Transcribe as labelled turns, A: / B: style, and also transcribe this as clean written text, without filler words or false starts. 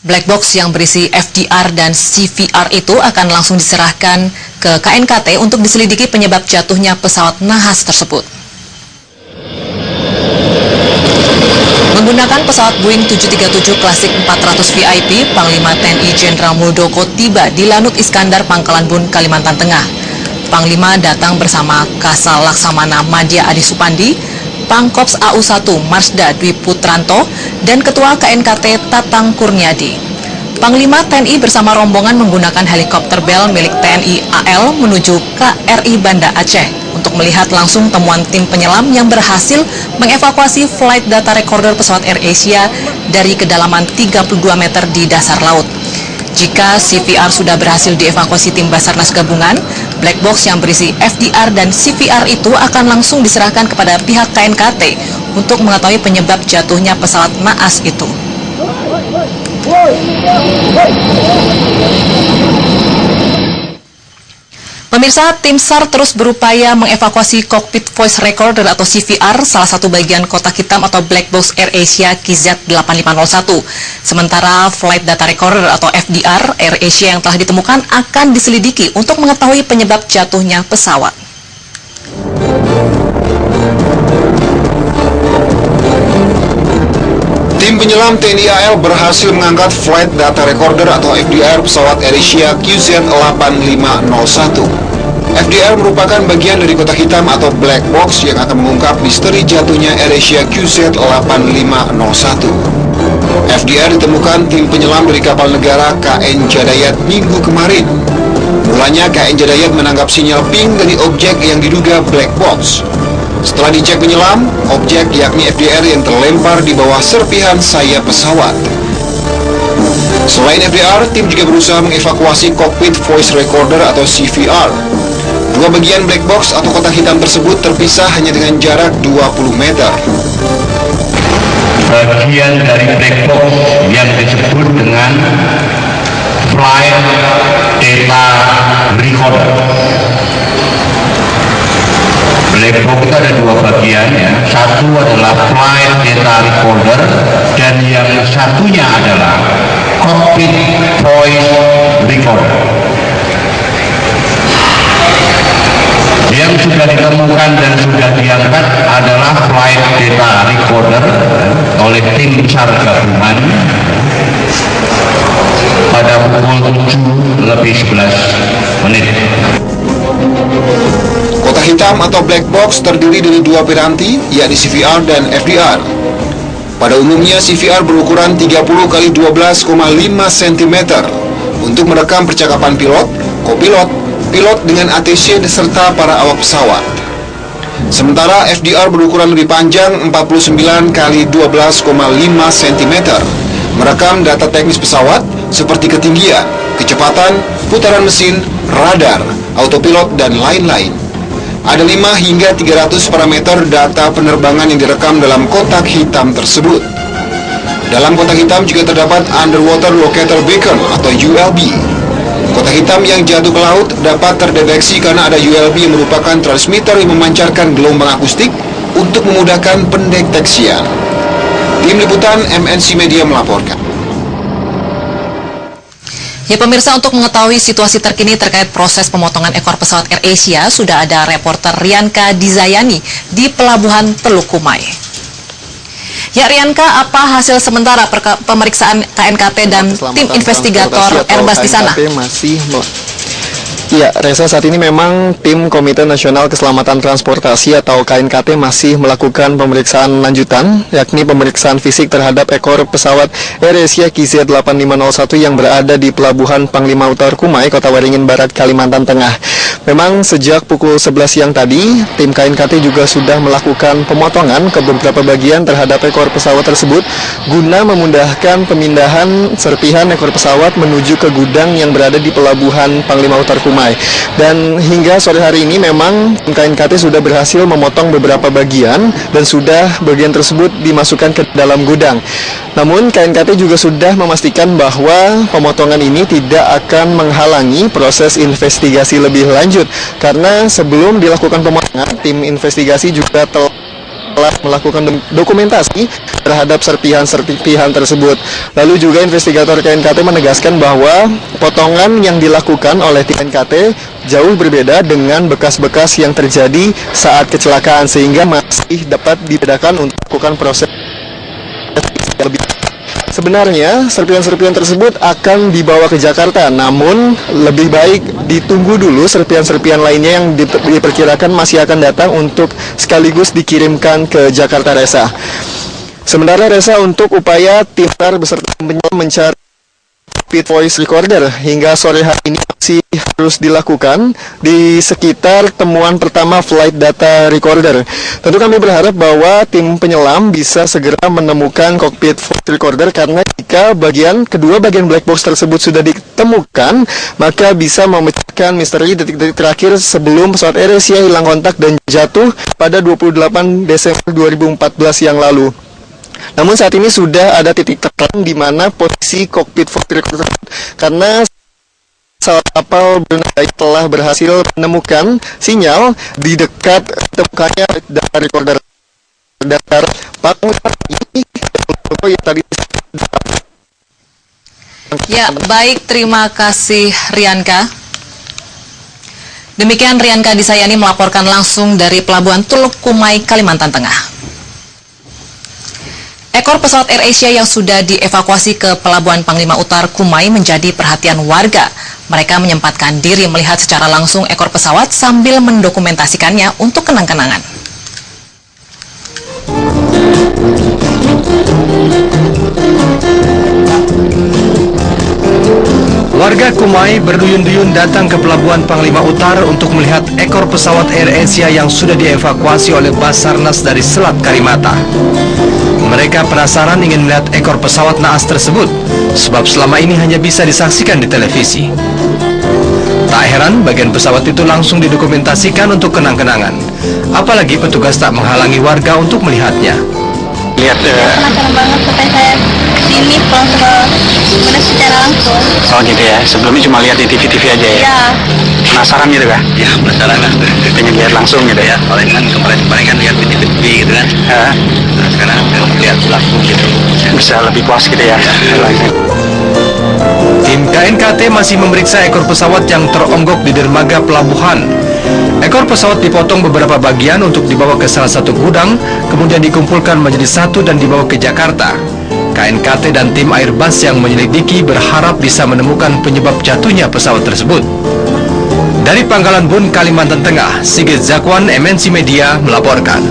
A: Black box yang berisi FDR dan CVR itu akan langsung diserahkan ke KNKT untuk diselidiki penyebab jatuhnya pesawat nahas tersebut. Menggunakan pesawat Boeing 737 Klasik 400 VIP, Panglima TNI Jenderal Muldoko tiba di Lanut Iskandar, Pangkalan Bun, Kalimantan Tengah. Panglima datang bersama Kasal Laksamana Madya Adi Supandi, Pangkops AU1 Marsda Dwi Putranto, dan Ketua KNKT Tatang Kurniadi. Panglima TNI bersama rombongan menggunakan helikopter Bell milik TNI AL menuju KRI Banda Aceh untuk melihat langsung temuan tim penyelam yang berhasil mengevakuasi flight data recorder pesawat AirAsia dari kedalaman 32 meter di dasar laut. Jika CVR sudah berhasil dievakuasi tim Basarnas Gabungan, black box yang berisi FDR dan CVR itu akan langsung diserahkan kepada pihak KNKT untuk mengetahui penyebab jatuhnya pesawat naas itu. Pemirsa, tim SAR terus berupaya mengevakuasi cockpit voice recorder atau CVR, salah satu bagian kotak hitam atau black box AirAsia KZ8501. Sementara flight data recorder atau FDR AirAsia yang telah ditemukan akan diselidiki untuk mengetahui penyebab jatuhnya pesawat.
B: Tim penyelam TNI AL berhasil mengangkat flight data recorder atau FDR pesawat AirAsia QZ8501. FDR merupakan bagian dari kotak hitam atau black box yang akan mengungkap misteri jatuhnya AirAsia QZ8501. FDR ditemukan tim penyelam dari kapal negara KN Jadayat minggu kemarin. Mulanya KN Jadayat menangkap sinyal ping dari objek yang diduga black box. Setelah dicek penyelam, objek yakni FDR yang terlempar di bawah serpihan sayap pesawat. Selain FDR, tim juga berusaha mengevakuasi cockpit voice recorder atau CVR. Dua bagian black box atau kotak hitam tersebut terpisah hanya dengan jarak 20 meter.
C: Bagian dari black box yang disebut dengan flight data recorder. Black box itu ada dua bagian ya. Satu adalah flight data recorder dan yang satunya adalah cockpit voice recorder. Yang sudah ditemukan dan sudah diangkat adalah flight data recorder oleh tim SAR gabungan pada pukul 7:11.
B: Kotak hitam atau black box terdiri dari dua piranti, yakni CVR dan FDR. Pada umumnya CVR berukuran 30 x 12,5 cm untuk merekam percakapan pilot, kopilot, pilot dengan ATC serta para awak pesawat. Sementara FDR berukuran lebih panjang 49 x 12,5 cm, merekam data teknis pesawat seperti ketinggian, kecepatan, putaran mesin, radar, autopilot, dan lain-lain. Ada 5 hingga 300 parameter data penerbangan yang direkam dalam kotak hitam tersebut. Dalam kotak hitam juga terdapat Underwater Locator Beacon atau ULB. Kotak hitam yang jatuh ke laut dapat terdeteksi karena ada ULB yang merupakan transmitter yang memancarkan gelombang akustik untuk memudahkan pendeteksian. Tim Liputan MNC Media melaporkan.
A: Ya pemirsa, untuk mengetahui situasi terkini terkait proses pemotongan ekor pesawat AirAsia, sudah ada reporter Rianka Dizayani di Pelabuhan Teluk Kumai. Ya Rianka, apa hasil sementara pemeriksaan KNKT dan tim investigator Airbus di sana?
D: Ya, Reza, saat ini memang tim Komite Nasional Keselamatan Transportasi atau KNKT masih melakukan pemeriksaan lanjutan, yakni pemeriksaan fisik terhadap ekor pesawat AirAsia KZ8501 yang berada di Pelabuhan Panglima Utara Kumai, Kota Waringin Barat, Kalimantan Tengah. Memang sejak pukul 11 siang tadi, tim KNKT juga sudah melakukan pemotongan ke beberapa bagian terhadap ekor pesawat tersebut guna memudahkan pemindahan serpihan ekor pesawat menuju ke gudang yang berada di Pelabuhan Panglima Utara Kumai. Dan hingga sore hari ini memang KNKT sudah berhasil memotong beberapa bagian dan sudah bagian tersebut dimasukkan ke dalam gudang. Namun KNKT juga sudah memastikan bahwa pemotongan ini tidak akan menghalangi proses investigasi lebih lanjut, karena sebelum dilakukan pemotongan, tim investigasi juga telah telah melakukan dokumentasi terhadap serpihan-serpihan tersebut. Lalu juga investigator KNKT menegaskan bahwa potongan yang dilakukan oleh tim KNKT jauh berbeda dengan bekas-bekas yang terjadi saat kecelakaan, sehingga masih dapat dibedakan untuk melakukan proses yang lebih. Sebenarnya serpihan-serpihan tersebut akan dibawa ke Jakarta, namun lebih baik ditunggu dulu serpihan-serpihan lainnya yang diperkirakan masih akan datang untuk sekaligus dikirimkan ke Jakarta, Reza. Sementara Reza, untuk upaya tim SAR beserta penyelam mencari cockpit voice recorder hingga sore hari ini masih terus dilakukan di sekitar temuan pertama flight data recorder. Tentu kami berharap bahwa tim penyelam bisa segera menemukan cockpit voice recorder, karena jika kedua bagian black box tersebut sudah ditemukan, maka bisa memecahkan misteri detik-detik terakhir sebelum pesawat AirAsia hilang kontak dan jatuh pada 28 Desember 2014 yang lalu. Namun saat ini sudah ada titik terang di mana posisi kokpit voice recorder, karena pesawat kapal Brunei telah berhasil menemukan sinyal di dekat temukannya data recorder datar ini yang tadi.
A: Ya, baik, terima kasih Rianka. Demikian Rianka Disayani melaporkan langsung dari Pelabuhan Teluk Kumai, Kalimantan Tengah. Ekor pesawat AirAsia yang sudah dievakuasi ke Pelabuhan Panglima Utar Kumai menjadi perhatian warga. Mereka menyempatkan diri melihat secara langsung ekor pesawat sambil mendokumentasikannya untuk kenang-kenangan.
E: Warga Kumai berduyun-duyun datang ke Pelabuhan Panglima Utar untuk melihat ekor pesawat AirAsia yang sudah dievakuasi oleh Basarnas dari Selat Karimata. Mereka penasaran ingin melihat ekor pesawat naas tersebut, sebab selama ini hanya bisa disaksikan di televisi. Tak heran bagian pesawat itu langsung didokumentasikan untuk kenang-kenangan. Apalagi petugas tak menghalangi warga untuk melihatnya.
F: Lihat penasaran banget, sampai saya kesini langsung melihat secara langsung.
G: Oh gitu ya, sebelumnya cuma lihat di TV-TV aja ya?
F: Ya.
G: Penasaran gitu kah?
C: Ya, penasaran lah.
G: Pengen lihat langsung gitu ya?
C: Paling kemarin kan lihat di TV gitu kan. Nah, sekarang lihat langsung gitu.
G: Bisa lebih puas gitu ya?
E: Tim KNKT masih memeriksa ekor pesawat yang teronggok di dermaga pelabuhan. Ekor pesawat dipotong beberapa bagian untuk dibawa ke salah satu gudang, kemudian dikumpulkan menjadi satu dan dibawa ke Jakarta. KNKT dan tim Airbus yang menyelidiki berharap bisa menemukan penyebab jatuhnya pesawat tersebut. Dari Pangkalan Bun, Kalimantan Tengah, Sigit Zakwan, MNC Media melaporkan.